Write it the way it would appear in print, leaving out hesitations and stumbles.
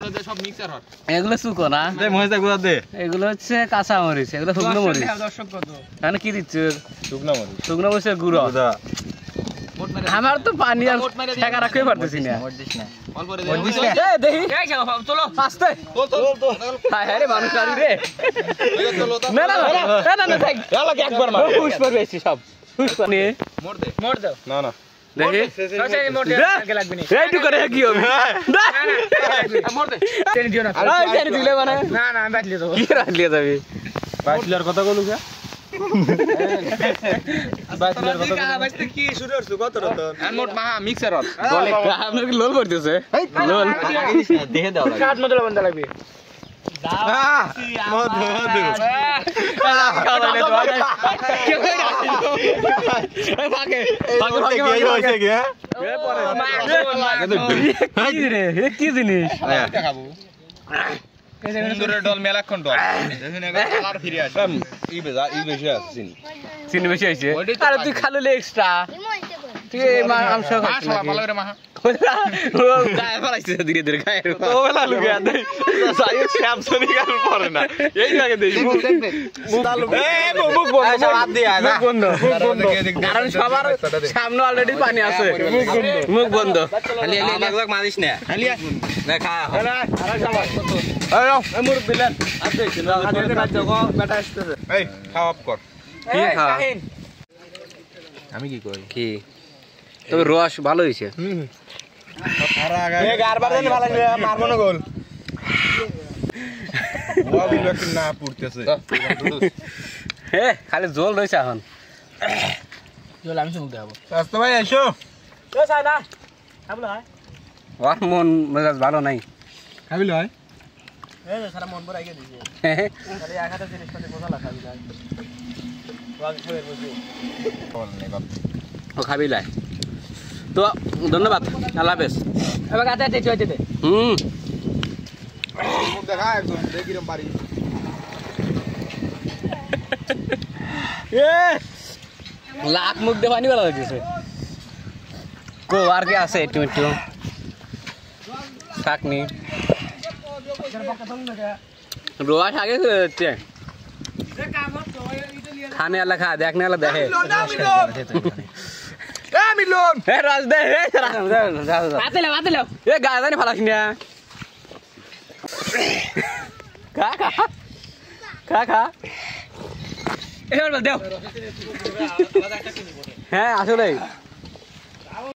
দে সব mixer hot এগুলো সুকো না দে মরিচটা গুঁড়া দে এগুলো হচ্ছে কাঁচা মরিচ এগুলো শুকনো মরিচ দর্শক কত মানে কি দিচ্ছ শুকনো মরিচ শুকনো মরিচের গুঁড়ো আমার তো পানি আর ঠেকা রাখতে পারতেছি না অল্প রে এ দেখি চলো আস্তে চল হায় হায় রে মানুষ গাড়ি রে না না না না না থাক এলাকে একবার মার পুষ্প বেশি সব পুষ্প নিয়ে মোর দে না না দেখি আচ্ছা এই মোর দে আগে লাগবে না এইটু করে কি হবে মোর দে চেনি দিও না আরে চেনি দিলে মানে না না আমি বাটলি দেব কি রাখলিয়ে যাবে বাইশলার কথা বলু কে বাইশলার কথা বাইতে কি শুরু করছ কত রতন আর মোট মহা মিক্সার হট বলে আপনার কি লোল পড়তেছে লোল দেখে দাও কাট মদলা বন্ধ লাগবে মধু মধু কি জিনিস ডল মেলাক্ষণ ডল কালার ফিরে আসে ই বেশি আছে চিনি চিনি বেশি হয়েছে আরে তুই খালু এক্সট্রা তুই মাংস খাচ্ছিস ভালো করে মাহা গায়ে ফলাইছে ধীরে ধীরে গায়ে ও বেলা লুকে আদে সাই স্যামসনি গাল পড়ে না এই জায়গা দেই মুখ মুখ বন্ধ হাত দিয়ে আয় মুখ বন্ধ কারণ সবার সামনে অলরেডি পানি আছে মুখ বন্ধ খালি লাগলাগ মারিস না খালি না খা আয় আমুর বিলাল আছে আগে রাত যাও বেটা আসছে এই খাওয়া অফ কর কি খা আমি কি করি কি তবে রস ভালো হইছে সারা আগে এ গারবার দেন ভালো লাগবে মারবো না গোল ওয়াবি লোক না পুড়তেছে হে খালি জল রইছে এখন জল আমি মুখ দেখাবো রাস্তা ভাই এসো তো চাই না খাবলো হয় ওর মন মেজাজ ভালো নাই খাবি লয় এই সারা মন ভরে আইগে দিছে খালি এক হাতে জিনিস পাতি কোথা লাগা খাবি যায় ওয়াগ খাবে বুঝি বল নে বাপ ও খাবি লাই তো ধন্যবাদ আল্লাহ হাফেজ এবার গাতে টেচো যেতে মুখ দেখা একদম দেখিরম বাড়ি এ লাখ মুখ দিয়ে পানি বেলা লাগছে কো আর কি আছে একটু একটু শাকনি রোয়া শাকে হচ্ছে খানে আলা খা দেখনে আলা দেখে এ মিলন এ রাজ দে এ বাতেলে বাতেলে এ গায় জানি ফালাস না খা খা খা খা এবার দেও হ্যাঁ আসলে